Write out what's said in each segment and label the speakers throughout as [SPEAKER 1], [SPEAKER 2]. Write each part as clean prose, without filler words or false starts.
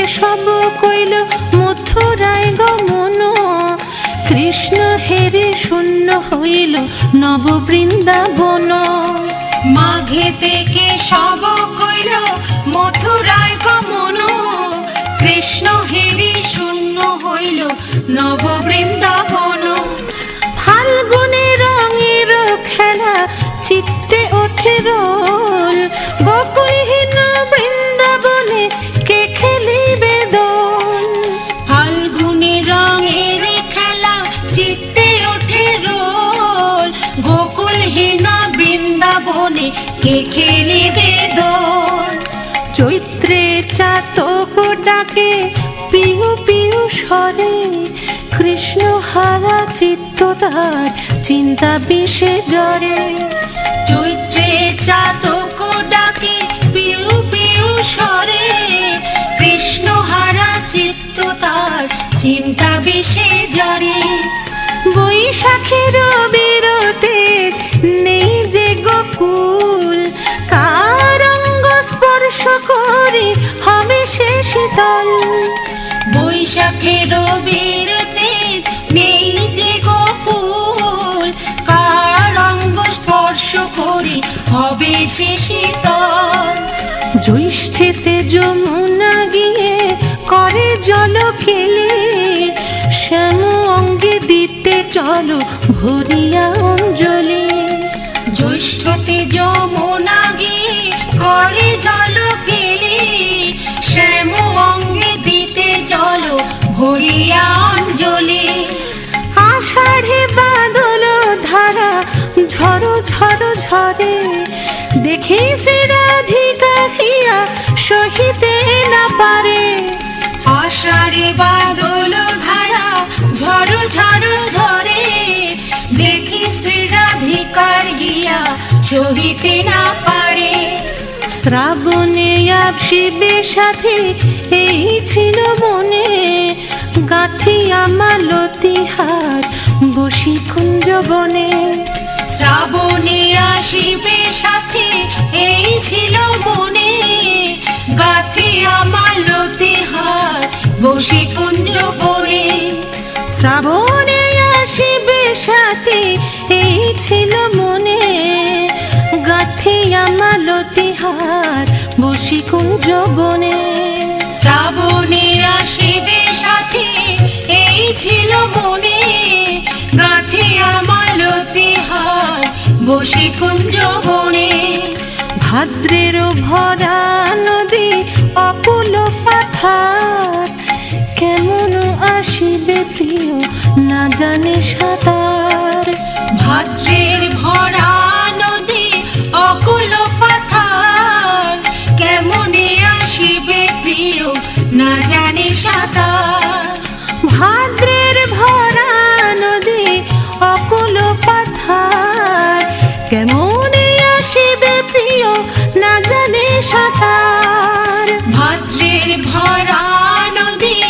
[SPEAKER 1] সব কইল মথুরায় গমন, কৃষ্ণ হেরে শূন্য হইল নব বৃন্দাবন।
[SPEAKER 2] মাঘে থেকে সব কইল মথুরায় গমন, কৃষ্ণ হেরে শূন্য হইল নব বৃন্দাবন।
[SPEAKER 1] ফাল্গুনে রঙের খেলা চিত্তে ওঠে রোল, বকুলহীন বৃন্দাবনে কে খেলিবে দোল।
[SPEAKER 2] ফাল্গুনে রঙের খেলা চিত্তে ওঠে রোল, গোকুলহীন বৃন্দাবনে কে খেলিবে দোল।
[SPEAKER 1] চৈত্রে চাতক ডাকে পিউ পিউ স্বরে, কৃষ্ণ হারা চিত্ত তার চিন্তা বিষে জ্বরে।
[SPEAKER 2] চৈত্রে চাতক ডাকে পিউ পিউ স্বরে, কৃষ্ণ হারা চিত্ত তার চিন্তা বিষে জ্বরে।
[SPEAKER 1] বৈশাখের বিরতে নেই যে গোকুল, কার অঙ্গ স্পর্শ করি হবে সে শীতল।
[SPEAKER 2] বৈশাখের বিরতে নেই যে গোকুল, কার অঙ্গ স্পর্শ করে হবে সে শীতল।
[SPEAKER 1] জ্যৈষ্ঠেতে যমুনা গিয়ে করে জল খেলে, শ্যাম অঙ্গে দিতে চলো ভরিয়া অঞ্জলি।
[SPEAKER 2] জ্যৈষ্ঠতে যমুনা গিয়ে করে জল খেলে, শ্যাম অঙ্গে দিতে চলো ভরিয়া অঞ্জলি।
[SPEAKER 1] আষাঢ়ে বাদল ধারা ঝড়ো ঝড়ো ঝরে, দেখি সে রাধিকা হিয়া সহিতে না পারে।
[SPEAKER 2] আষাঢ়ে বাদল ধারা ঝড়ো ঝড়ো ঝরে, দেখি শ্রী রাধিকার গিয়া সহিতে না পারে।
[SPEAKER 1] শ্রাবণে শিবের সাথে এই ছিল মনে, গাঁথিয়া মালতী হার বসি কুঞ্জ বনে।
[SPEAKER 2] শ্রাবণে শিবের সাথে এই ছিল মনে, গাঁথিয়া মালতী হার বসি কুঞ্জ বনে।
[SPEAKER 1] শ্রাবণে শিবের সাথে এই ছিল মনে, গাঁথিয়া মালতী হার বসি কুঞ্জ বনে।
[SPEAKER 2] শ্রাবণে শিবের সাথে এই ছিল মনে, গাঁথিয়া মালতী হার বসি কুঞ্জ বনে।
[SPEAKER 1] ভাদ্রের ভরা নদী অকুল পাথার, কেমন আসিবে প্রিয় না জানে সাঁতার।
[SPEAKER 2] ভাদ্রের ভরা নদী অকুল পাথার, কেমনে আসিবে প্রিয় না জানে সাঁতার।
[SPEAKER 1] ভাদ্রের ভরা নদী অকুল পাথার, কেমনে আসিবে প্রিয় না জানে সাঁতার।
[SPEAKER 2] ভাদ্রের ভরা নদী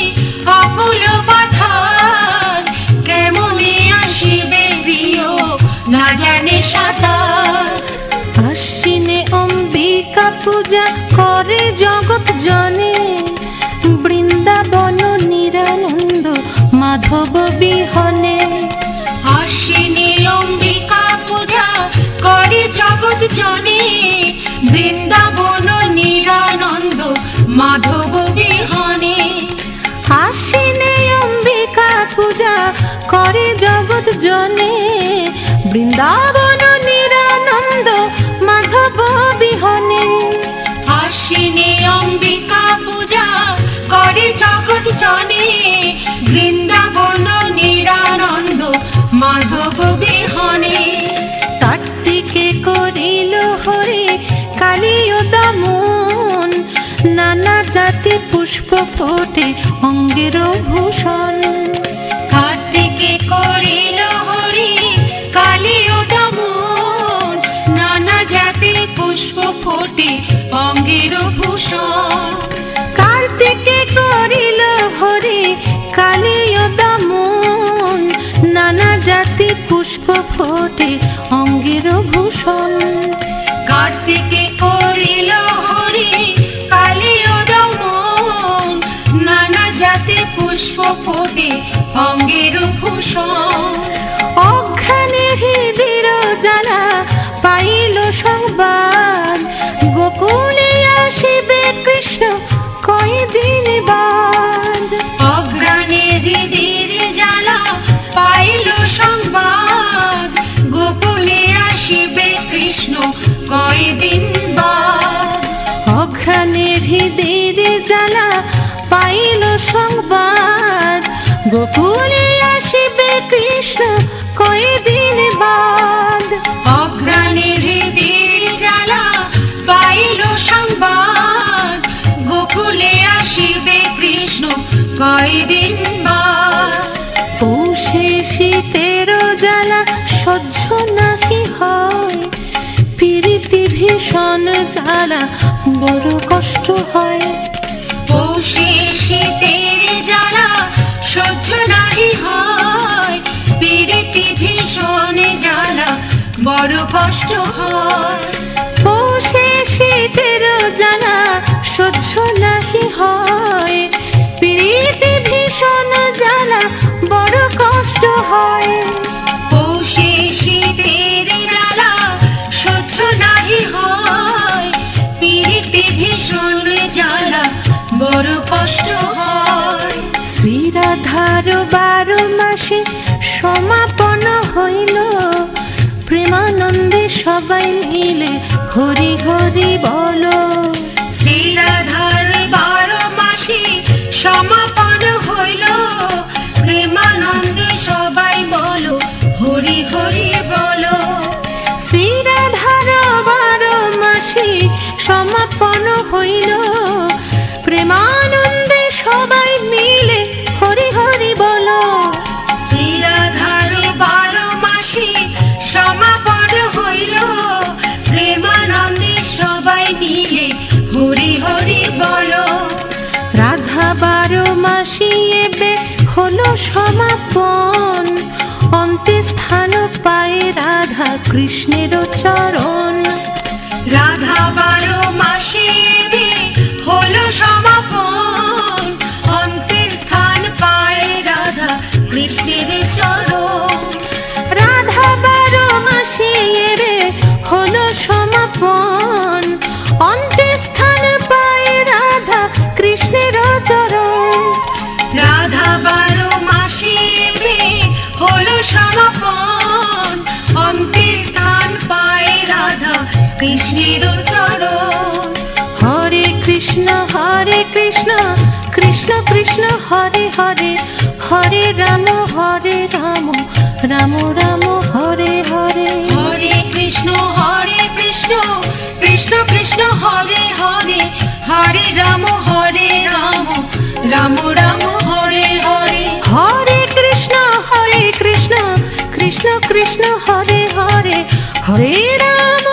[SPEAKER 2] অকুল পাথার, কেমনে আসিবে প্রিয় না জানে সাঁতার।
[SPEAKER 1] আশ্বিনে অম্বিকা পূজা করে জগৎ জনে, বৃন্দাবন নিরানন্দ মাধব বিহনে।
[SPEAKER 2] আশ্বিনে অম্বিকা পূজা করে জগৎ জনে, বৃন্দাবন নিরানন্দ মাধব বিহনে।
[SPEAKER 1] আশ্বিনে অম্বিকা পূজা করে জগৎ জনে, বৃন্দাবন নিরানন্দ মাধব বিহনে।
[SPEAKER 2] আশ্বিনে অম্বিকা পূজা করে জগৎ জনে, বৃন্দাবন নিরানন্দ মাধব বিহনে।
[SPEAKER 1] কার্তিকে করিল হরে কালীয় দমন, নানা জাতি পুষ্প ফোটে অঙ্গের ভূষণ।
[SPEAKER 2] কার্তিকে করিল হরি কালীয় দমন, নানা জাতি পুষ্প ফোটে অঙ্গের ভূষণ।
[SPEAKER 1] কার্তিকে করিল হরে কালীয় দমন, নানা জাতি পুষ্প ফোটে অঙ্গের ভূষণ।
[SPEAKER 2] কার্তিকে করিল হরি কালীয় দমন, পুষ্প ফোটে অঙ্গের ভূষণ।
[SPEAKER 1] অজ্ঞানে হৃদির জ্বালা পাইল সংবাদ, গোকুলে আসিবে কৃষ্ণ কয়দিন বাদ।
[SPEAKER 2] অজ্ঞানে হৃদির জ্বালা পাইল সংবাদ, গোকুলে আসিবে কৃষ্ণ কয়দিন বাদ।
[SPEAKER 1] অঘ্রাণে হৃদির জ্বালা পাইল সংবাদ, গোকুলে আসিবে কৃষ্ণ কয়দিন বাদ।
[SPEAKER 2] অঘ্রাণে হৃদির জ্বালা পাইল সংবাদ, গোকুলে আসিবে কৃষ্ণ কয়দিন বাদ।
[SPEAKER 1] পৌষে শীতের জ্বালা সহ্য নাহি হয়, পীড়িতি ভীষণ জ্বালা বড় কষ্ট হয়।
[SPEAKER 2] পৌষে শীতের জ্বালা সহ্য নাহি হয়, পীড়িতি ভীষণ জ্বালা বড় কষ্ট হয়।
[SPEAKER 1] পৌষে শীতের জ্বালা সহ্য নাহি হয়, পীড়িতি ভীষণ জ্বালা বড় কষ্ট হয়।
[SPEAKER 2] পৌষে শীতের জ্বালা সহ্য নাহি হয়, পীড়িতি ভীষণ জ্বালা বড় কষ্ট হয়।
[SPEAKER 1] শ্রীরাধার 12 মাসে সমাপন হইল, প্রেমানন্দে সবাই মিলে হরি হরি বলো।
[SPEAKER 2] শ্রীরাধার 12 মাসে সমাপন হইল, প্রেমানন্দে সবাই বলো হরি হরি বলো।
[SPEAKER 1] শ্রীরাধার 12 মাসে সমাপন হইল, প্রেমানন্দে সবাই মিলে হরি হরি বলো।
[SPEAKER 2] শ্রীরাধার 12 মাসে সমাপন হইল, প্রেমানন্দে সবাই মিলে হরি হরি বলো।
[SPEAKER 1] রাধা 12 মাসে এবে হলো সমাপন, অন্তে স্থান পায় রাধা কৃষ্ণের চরণ।
[SPEAKER 2] রাধা 12 মাসে হলো সমাপন, অন্তে স্থান পায় রাধা কৃষ্ণের চরণ।
[SPEAKER 1] রাধা 12 মাসে এবে হলো সমাপন, অন্তে স্থান পায় রাধা কৃষ্ণের চরণ।
[SPEAKER 2] রাধা 12 মাসে হলো সমাপন, অন্তে স্থান পায় রাধা কৃষ্ণের চরণ।
[SPEAKER 1] হরে কৃষ্ণ কৃষ্ণ কৃষ্ণ হরে হরে, হরে রাম রাম রাম হরে হরে।
[SPEAKER 2] হরে কৃষ্ণ কৃষ্ণ কৃষ্ণ হরে হরে, হরে রাম রাম রাম হরে হরে।
[SPEAKER 1] হরে কৃষ্ণ কৃষ্ণ কৃষ্ণ হরে হরে, হরে রাম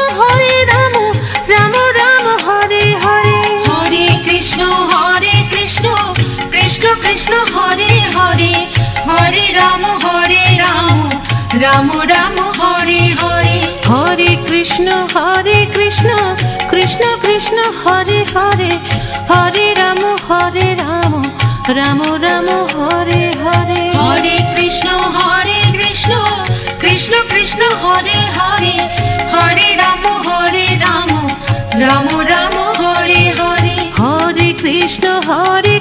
[SPEAKER 1] রাম রাম হরে হরে।
[SPEAKER 2] হরে কৃষ্ণ কৃষ্ণ কৃষ্ণ হরে হরে, হরে রাম রাম রাম হরে হরে।
[SPEAKER 1] হরে কৃষ্ণ কৃষ্ণ কৃষ্ণ হরে হরে, হরে রাম রাম রাম হরে হরে।
[SPEAKER 2] হরে কৃষ্ণ কৃষ্ণ কৃষ্ণ হরে হরে, হরে রাম রাম রাম হরে হরে।
[SPEAKER 1] হরে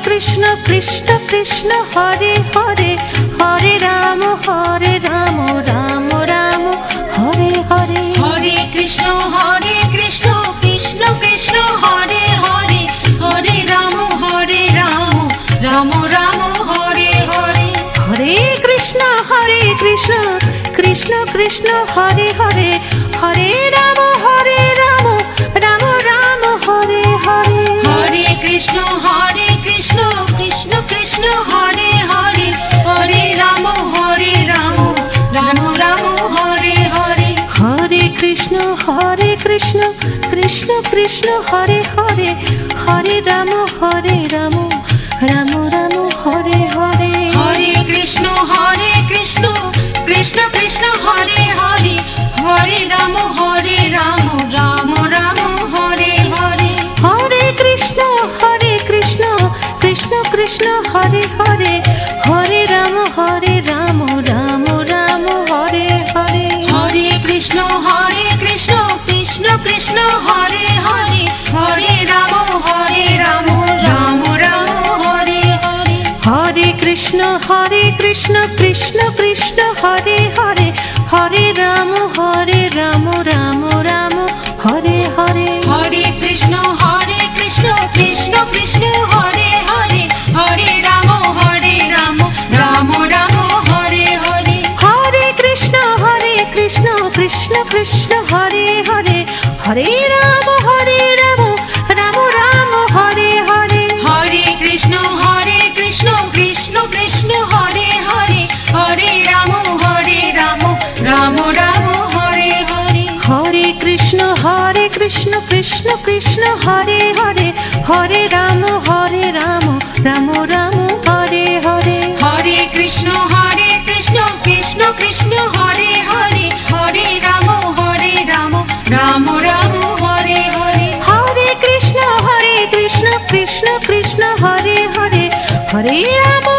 [SPEAKER 1] কৃষ্ণ কৃষ্ণ কৃষ্ণ হরে হরে, হরে রাম রাম রাম হরে হরে।
[SPEAKER 2] হরে কৃষ্ণ কৃষ্ণ কৃষ্ণ হরে হরে, হরে রাম রাম রাম হরে হরে।
[SPEAKER 1] হরে কৃষ্ণ কৃষ্ণ হরে হরে, হরে রাম রাম রাম হরে হরে।
[SPEAKER 2] হরে কৃষ্ণ কৃষ্ণ কৃষ্ণ হরে হরে, হরে রাম রাম রাম হরে হরে।
[SPEAKER 1] হরে কৃষ্ণ কৃষ্ণ কৃষ্ণ হরে হরে, হরে রাম রাম রাম হরে হরে।
[SPEAKER 2] হরে কৃষ্ণ কৃষ্ণ কৃষ্ণ হরে হরে, হরে রাম রাম রাম হরে হরে।
[SPEAKER 1] হরে কৃষ্ণ কৃষ্ণ কৃষ্ণ হরে হরে,
[SPEAKER 2] কৃষ্ণ হরে হরে হরে রাম রাম রাম হরে হরে
[SPEAKER 1] হরে কৃষ্ণ কৃষ্ণ কৃষ্ণ হরে হরে হরে রাম রাম রাম হরে হরে
[SPEAKER 2] হরে কৃষ্ণ কৃষ্ণ কৃষ্ণ হরে হরে হরে রাম রাম রাম হরে হরে
[SPEAKER 1] হরে কৃষ্ণ কৃষ্ণ কৃষ্ণ হরে হরে হরে রাম রাম রাম হরে হরে
[SPEAKER 2] হরে কৃষ্ণ কৃষ্ণ কৃষ্ণ হরে হরে হরে রাম রাম রাম হরে হরে
[SPEAKER 1] হরে কৃষ্ণ কৃষ্ণ কৃষ্ণ হরে হরে হরে রাম রাম রাম হরে হরে
[SPEAKER 2] হরে কৃষ্ণ কৃষ্ণ কৃষ্ণ হরে হরে হরে রাম রাম রাম হরে হরে
[SPEAKER 1] হরে কৃষ্ণ কৃষ্ণ কৃষ্ণ হরে হরে হরে রাম